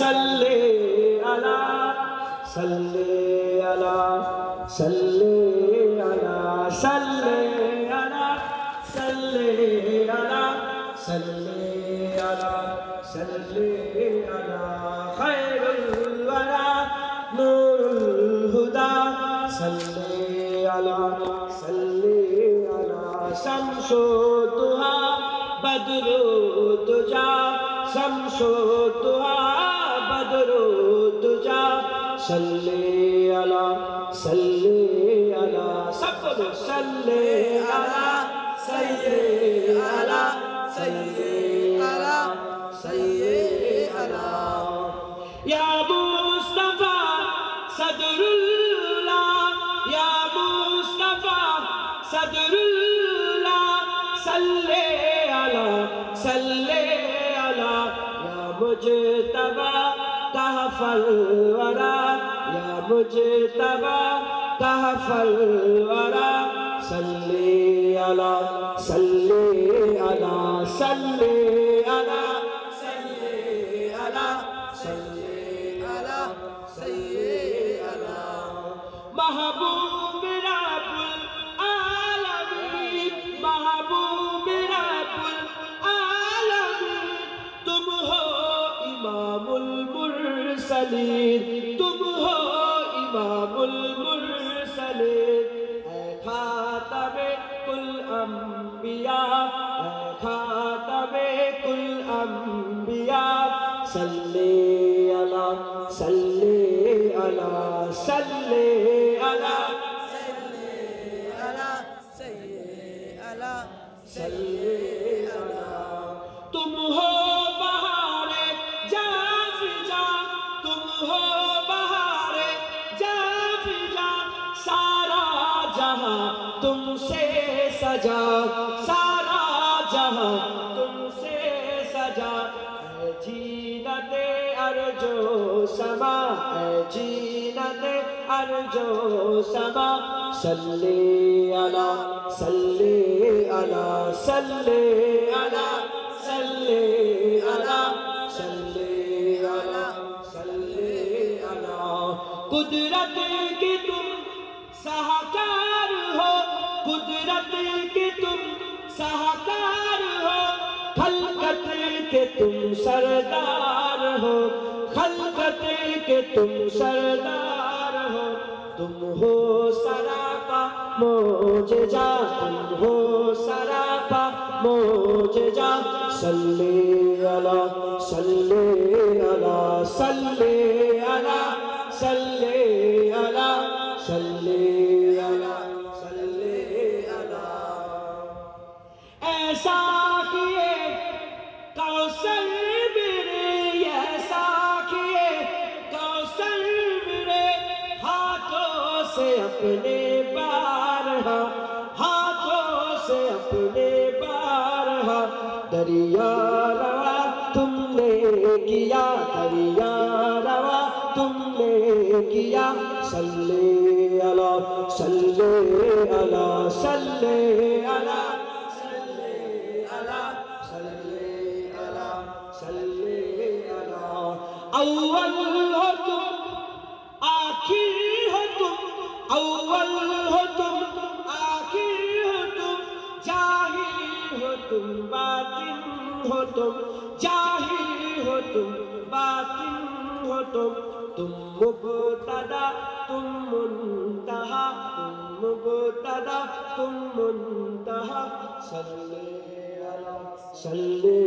صلی علی صلی علی صلی علی صلی علی صلی علی صلی علی صلی علی خیر الورى نور الہدی صلی علی صلی علی شمس الضحی بدر الدجى شمس الضحى بدر الدجى صلی علی صلی علی سب کو صلی علی صلی علی صلی علی صلی علی یا مصطفی صدر اللہ یا مصطفی صدر اللہ صلی علی صلی علی یا مجتبی کہف الورى یا مجتبی کہف الورى صلی علی صلی علی صلی علی صلی علی صلی علی صلی علی محبوب رب العالمین محبوب رب العالمین تم ہو امام المرسلین تم ہو امام المرسلین اے خاتم کل انبیاء اے خاتم کل انبیاء صلی علی صلی علی صلی علی صلی علی صلی علی تم ہو بہار جافجا تم ہو بہار جافجا سارا جہاں تم سے سجا سارا جہاں تم سے سجا اے جینت ارجو سما اے جینت ارجو سما صلی علی صلی علی صلی علی صلی علی صلی علی صلی علی قدرت کی تم سہکار ہو قدرت کی تم سہکار ہو خلقت کے تم سردار ہو خلقت کے تم سردار ہو تم ہو سراپا معجزہ تم ہو سراپا معجزہ صلی علی صلی علی صلی علی صلی علی صلی علی صلی علی ایسا کیے کوثر میرے ایسا کیے کوثر میرے ہاتھوں سے اپنے بارہا ہاتھوں سے اپنے بارہا دریا روا تم نے کیا دریا روا تم نے کیا صلی علی صلی علی صلی علی صلی علی صلی علی صلی علی اول ہو تم آخر ہو تم اول ہو تم آخر ہو تم ظاہر ہو تم باطن ہو تم ظاہر ہو تم باطن ہو تم مبتدا تم منتہا تم مبتدا تم منتہا صلی علی صلی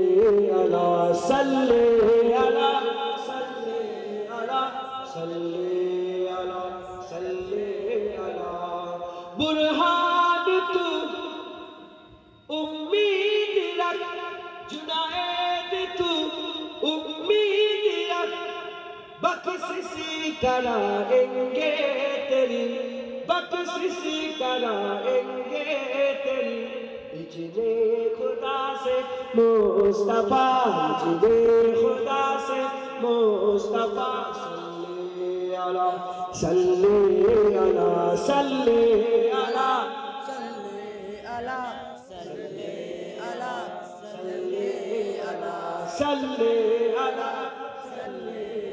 علی صلی علی صلی علی صلی علی صلی علی برہان تو امید رکھ جنید تو امید رکھ بخشش کرائیں گے تیری بخشش کرائیں گے تیری اجل خدا سے مصطفیٰ اجل خدا سے مصطفیٰ صلی علی صلی علی صلی علی صلی علی صلی علی صلی علی صلی علی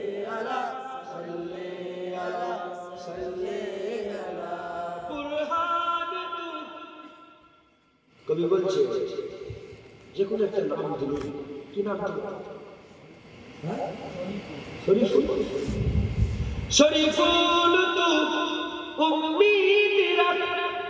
কবি বলছে যে কোনো একটা নাম দিল, কি নাম দিল? শরীফুল। শরীফুল তু উম্মীদ রাখ,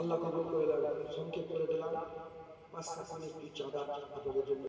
আল্লাহ কবুল করে দিলাম, সংক্ষেপ করে দিলাম। 5 সেকেন্ড একটু চাঁদা আপনাদের জন্য।